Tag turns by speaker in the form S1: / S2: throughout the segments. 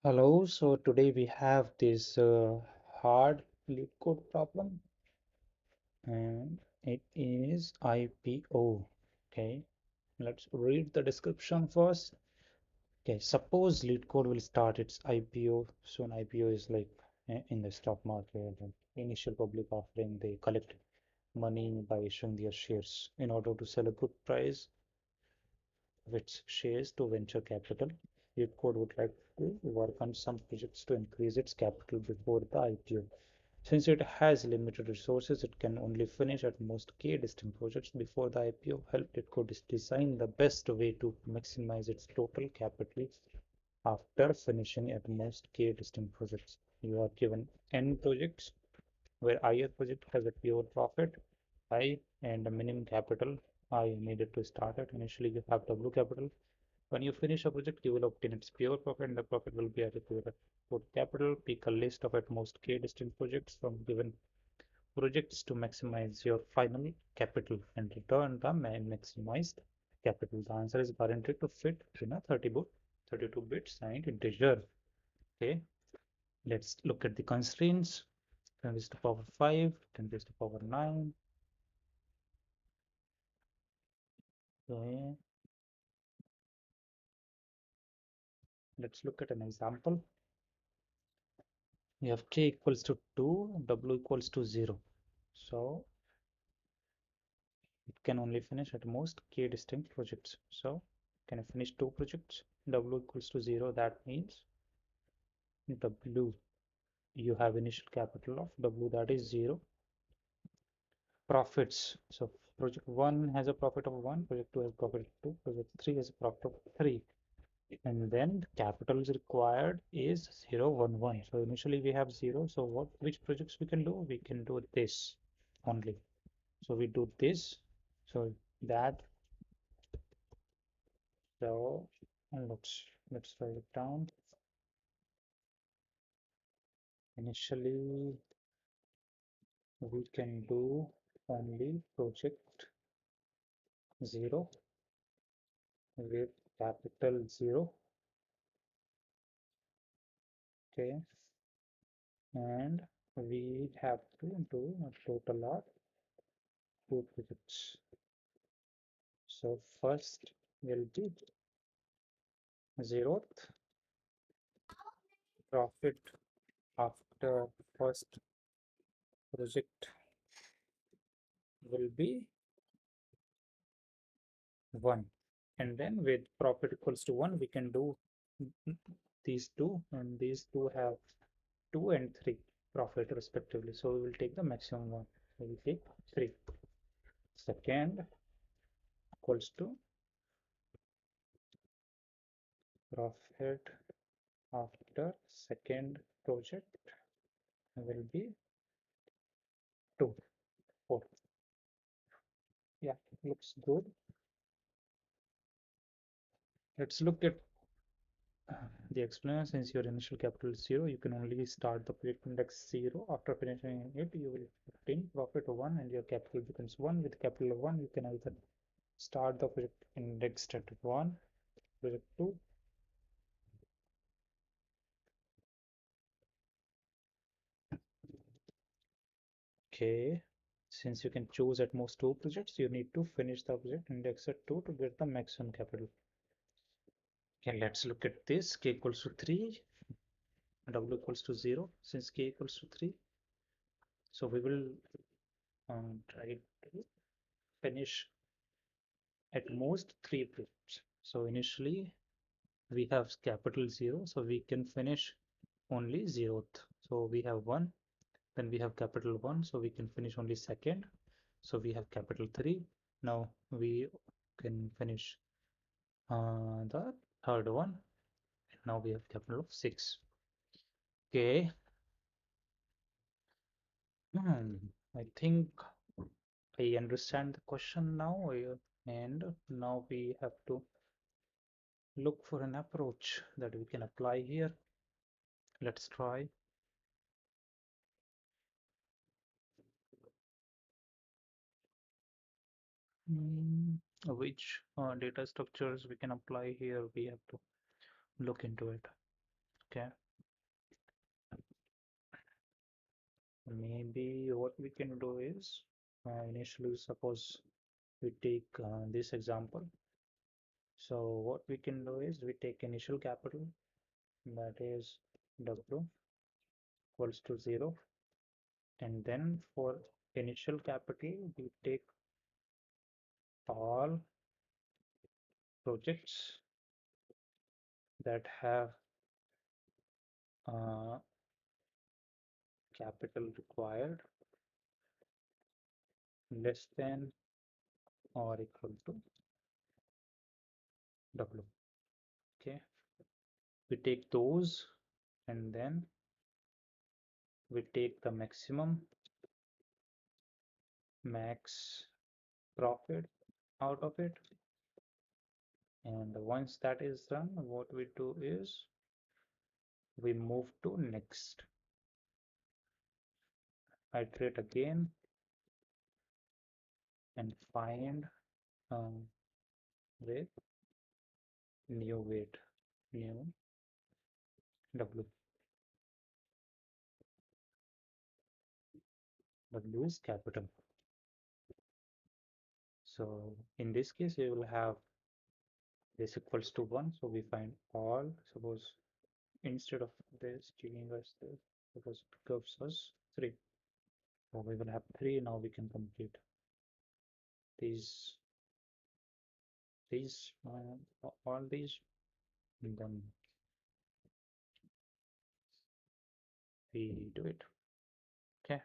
S1: Hello, so today we have this hard leak code problem and it is IPO. Okay, let's read the description first. Okay, suppose LeetCode will start its IPO soon. IPO is like in the stock market, and initial public offering. They collect money by issuing their shares in order to sell a good price of its shares to venture capital. LeetCode would like to work on some projects to increase its capital before the IPO. Since it has limited resources, it can only finish at most K distinct projects before the IPO. Help LeetCode design the best way to maximize its total capital after finishing at most K distinct projects. You are given N projects where ith project has a pure profit I and a minimum capital I needed to start at. Initially, you have W capital. When you finish a project, you will obtain its pure profit, and the profit will be added to your put capital. Pick a list of at most K distinct projects from given projects to maximize your final capital and return the maximized capital. The answer is guaranteed to fit in a 32-bit signed integer. Okay, let's look at the constraints. 10 raised to the power 5, 10 raised to the power 9. Okay, let's look at an example. We have k equals to 2, w equals to 0. So it can only finish at most k distinct projects. So can I finish 2 projects? W equals to 0. That means W, you have initial capital of W, that is 0. Profits. So project 1 has a profit of 1, project 2 has profit of 2, project 3 has a profit of 3. And then capital is required is 0, 1, 1. So initially we have 0. So which projects we can do? We can do this only. So we do this. So that, so let's write it down. Initially we can do only project 0 with capital 0. Okay, and we have to do a total of 2 projects. So first will be 0th profit after first project will be 1, and then with profit equals to 1 we can do these two, and these two have 2 and 3 profit respectively, so we will take the maximum one. So we take 3. Second equals to profit after second project will be 2, 4. Yeah, looks good. Let's look at the explanation. Since your initial capital is 0, you can only start the project index 0. After finishing it, you will obtain profit of 1 and your capital becomes 1. With capital of 1, you can either start the project indexed at 1, project 2. Okay, since you can choose at most 2 projects, you need to finish the project index at 2 to get the maximum capital. Okay, let's look at this. K equals to 3, W equals to 0. Since K equals to 3, so we will try to finish at most 3 projects. So initially we have capital 0, so we can finish only 0th. So we have 1, then we have capital 1, so we can finish only second. So we have capital 3. Now we can finish the third one. And now we have capital of 6. Okay. I think I understand the question now, and now we have to look for an approach that we can apply here. Let's try. Which data structures we can apply here? We have to look into it. Okay, maybe what we can do is initially suppose we take this example. So what we can do is we take initial capital, that is W equals to 0, and then for initial capital we take all projects that have uh, capital required less than or equal to W. Okay, we take those and then we take the maximum max profit out of it, and once that is done, what we do is we move to next, iterate again and find um, with new weight, new W. W is capital. So in this case we will have this equals to 1, so we find all. Suppose instead of this giving us this, suppose it gives us 3, so we will have 3. Now we can complete these all these, and then we do it. Okay.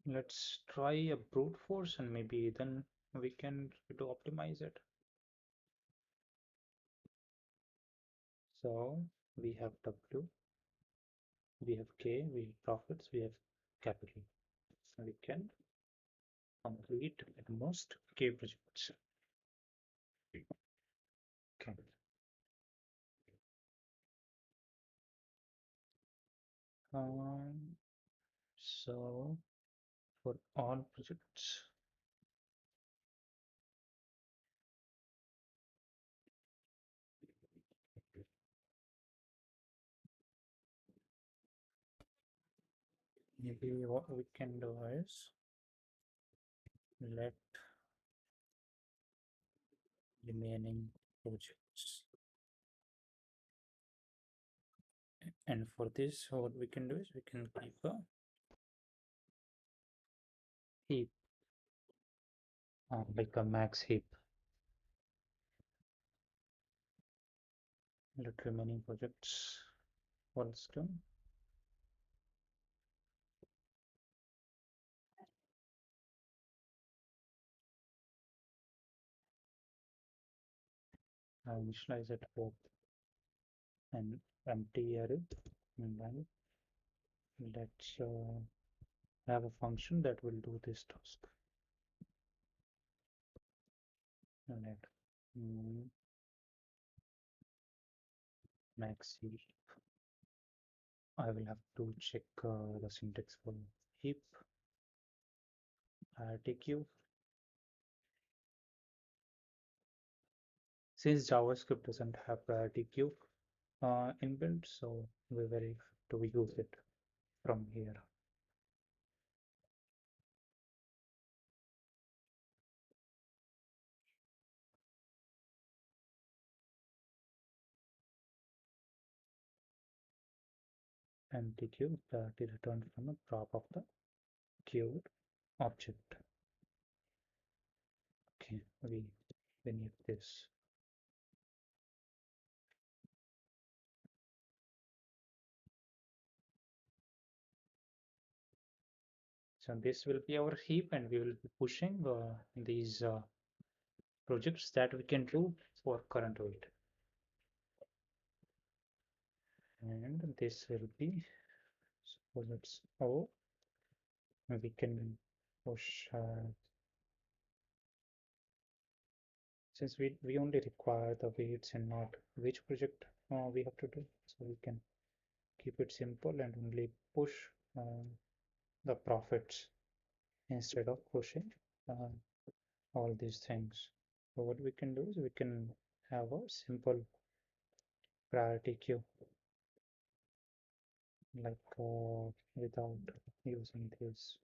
S1: Let's try a brute force and maybe then we can try to optimize it. So we have W, we have K, we have profits, we have capital. So we can complete at most K projects. Okay. Um, so for all projects, maybe what we can do is let remaining projects, and for this what we can do is we can keep a heap, like a max heap. Let remaining projects equals to initialize it with an empty array, and then let's have a function that will do this task. Let max heap. I will have to check the syntax for heap RTQ. Since JavaScript doesn't have priority queue inbuilt, so we will have to use it from here. Empty queue directly returned from the prop of the queued object. Okay, we need this. So this will be our heap, and we will be pushing these projects that we can do for current weight. And this will be, suppose it's O, we can push, since we only require the weights and not which project we have to do, so we can keep it simple and only push the profits instead of pushing all these things. So what we can do is we can have a simple priority queue, like without using this.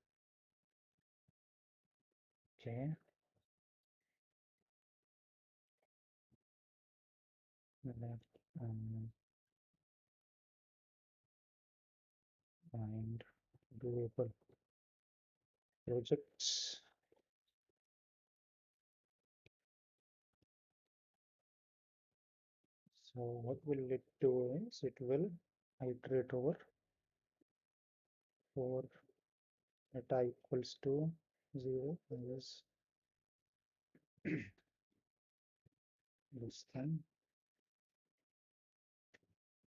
S1: Okay, let find doable projects. So what will it do is it will iterate over for at I equals to 0 is this thing,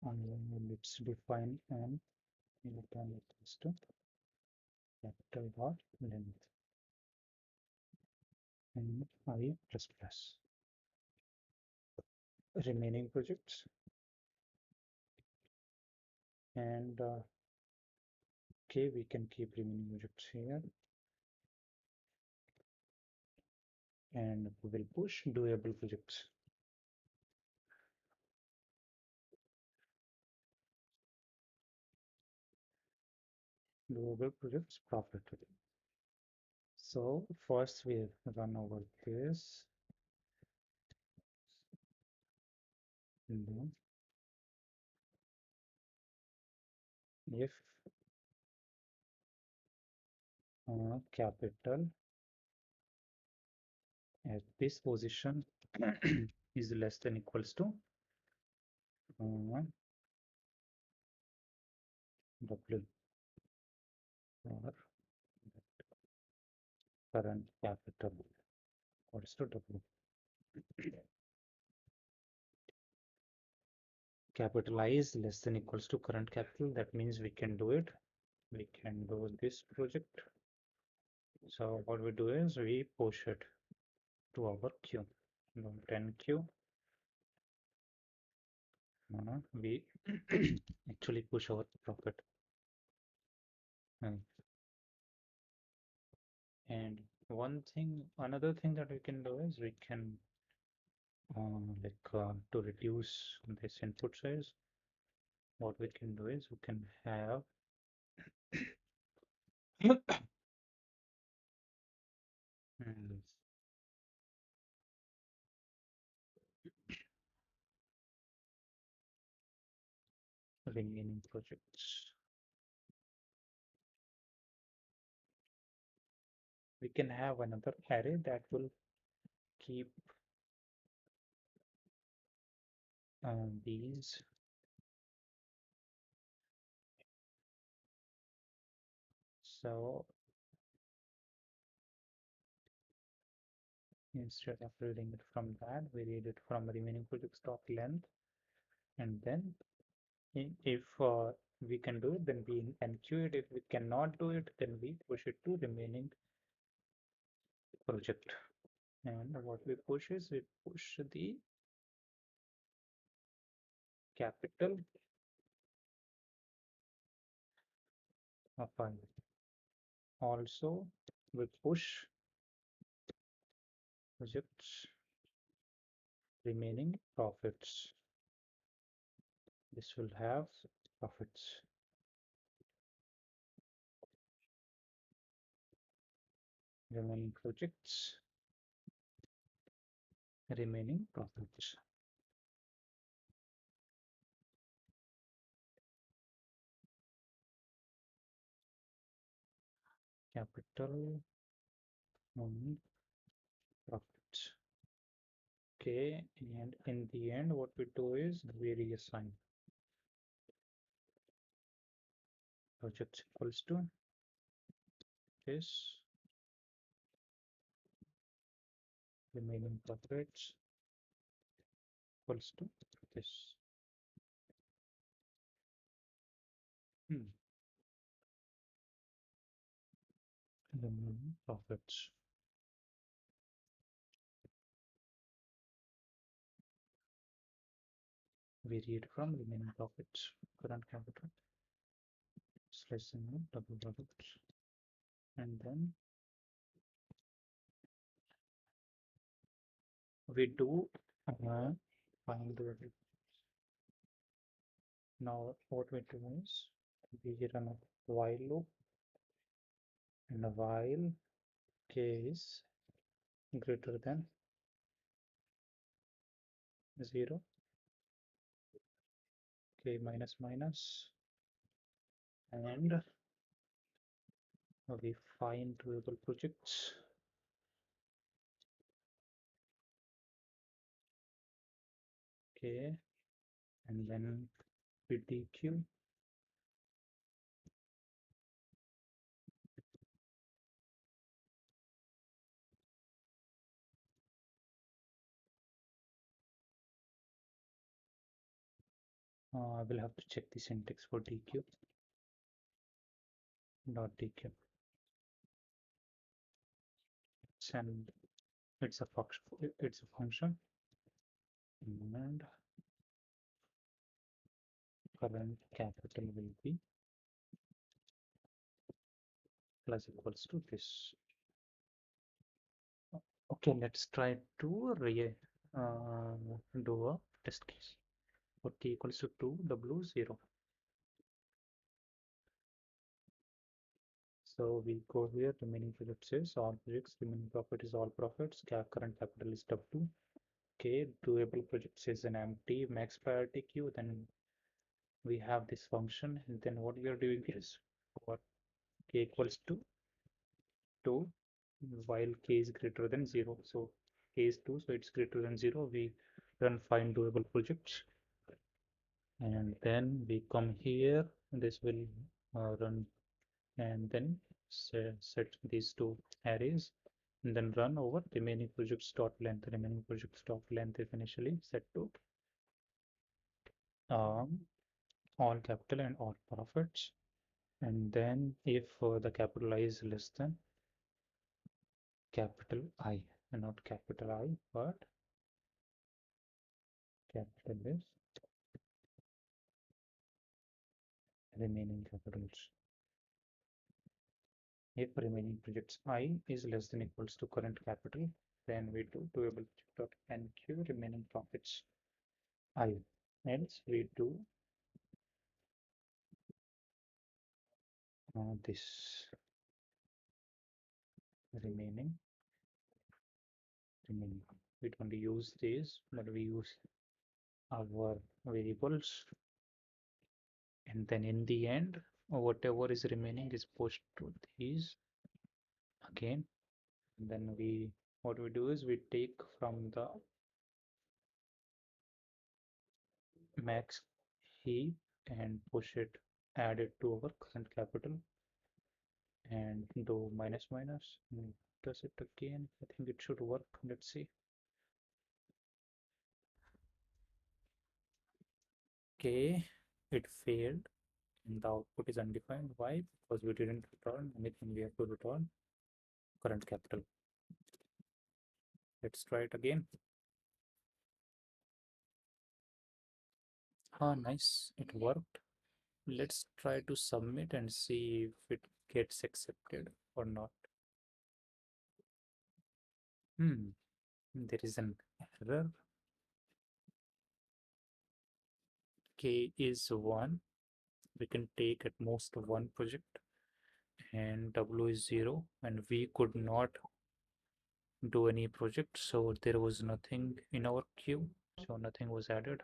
S1: and then let's define an return equals to capital dot length in I plus plus. Remaining projects, and okay, we can keep remaining projects here, and we will push doable projects. Doable projects profit. So first we run over this, and then if capital at this position is less than equals to uh, W or current capital equals to W. Capital I is less than equals to current capital. That means we can do it. We can do this project. So what we do is we push it to our queue. 10 queue. We actually push our profit. And another thing that we can do is we can to reduce this input size, what we can do is we can have mm, remaining projects. We can have another array that will keep these. So instead of reading it from that, we read it from remaining projects dot length, and then if we can do it, then we enqueue it. If we cannot do it, then we push it to remaining project. And what we push is we push the capital of I. Also, we push projects remaining profits. This will have profits. Remaining projects, remaining profits. Capital on profits. Okay, and in the end, what we do is we reassign projects equals to this, remaining profits equals to this. Remaining profits. We read from remaining profits, current capital slash double profits, and then we do find the now what we do is we run a while loop, and a while k is greater than 0, k minus minus, and we find doable projects. Okay, and then we dequeue. I will have to check the syntax for dequeue. Dot dequeue. And it's a function. It's a function, and current capital will be plus equals to this. Okay, let's try to do a test case. For t equals to 2, w 0. So we go here, remaining projects is all projects, remaining profit is all profits, current capital is w. Okay, doable projects is an empty max priority queue. Then we have this function, and then what we are doing is for k equals to 2, while k is greater than 0. So k is 2, so it's greater than 0. We run find doable projects, and then we come here. This will run, and then set these two arrays, and then run over remaining projects dot length. Remaining projects dot length is initially set to um, all capital and all profits, and then if the capital I is less than capital I, and not capital I, but capital is remaining capitals. If remaining projects I is less than equals to current capital, then we do doable dot enqueue remaining profits I. Else we do this remaining remaining. We don't use this, but we use our variables, and then in the end, whatever is remaining is pushed to these again. And then we what we do is we take from the max heap and push it, add it to our current capital, and do minus minus. Does it again? I think it should work. Let's see. Okay, it failed, and the output is undefined. Why? Because we didn't return anything. We have to return current capital. Let's try it again. Ah, nice, it worked. Let's try to submit and see if it gets accepted or not. There is an error. K is 1. We can take at most one project, and W is 0, and we could not do any project, so there was nothing in our queue, so nothing was added.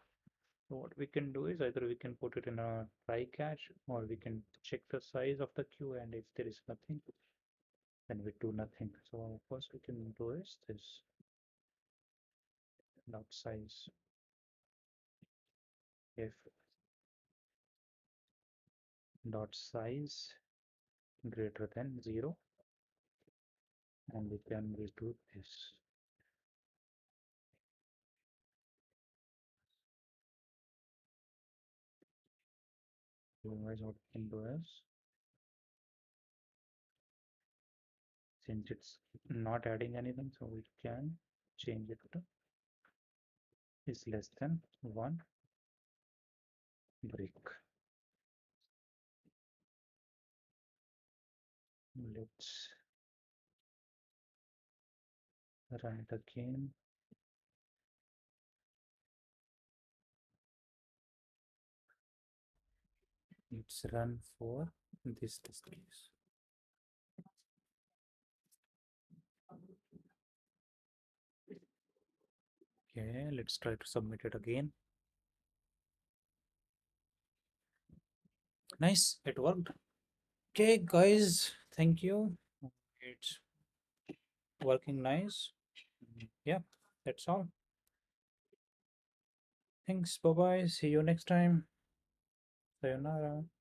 S1: So what we can do is either we can put it in a try catch, or we can check the size of the queue, and if there is nothing, then we do nothing. So first we can do is this dot size. If dot size greater than 0, and we can redo this. Otherwise what we can do is, since it's not adding anything, so we can change it to is less than 1 brick. Let's run it again. Let's run for this test case. Okay, let's try to submit it again. Nice, it worked. Okay, guys, thank you. It's working nice. Yeah, that's all. Thanks. Bye bye. See you next time. Sayonara.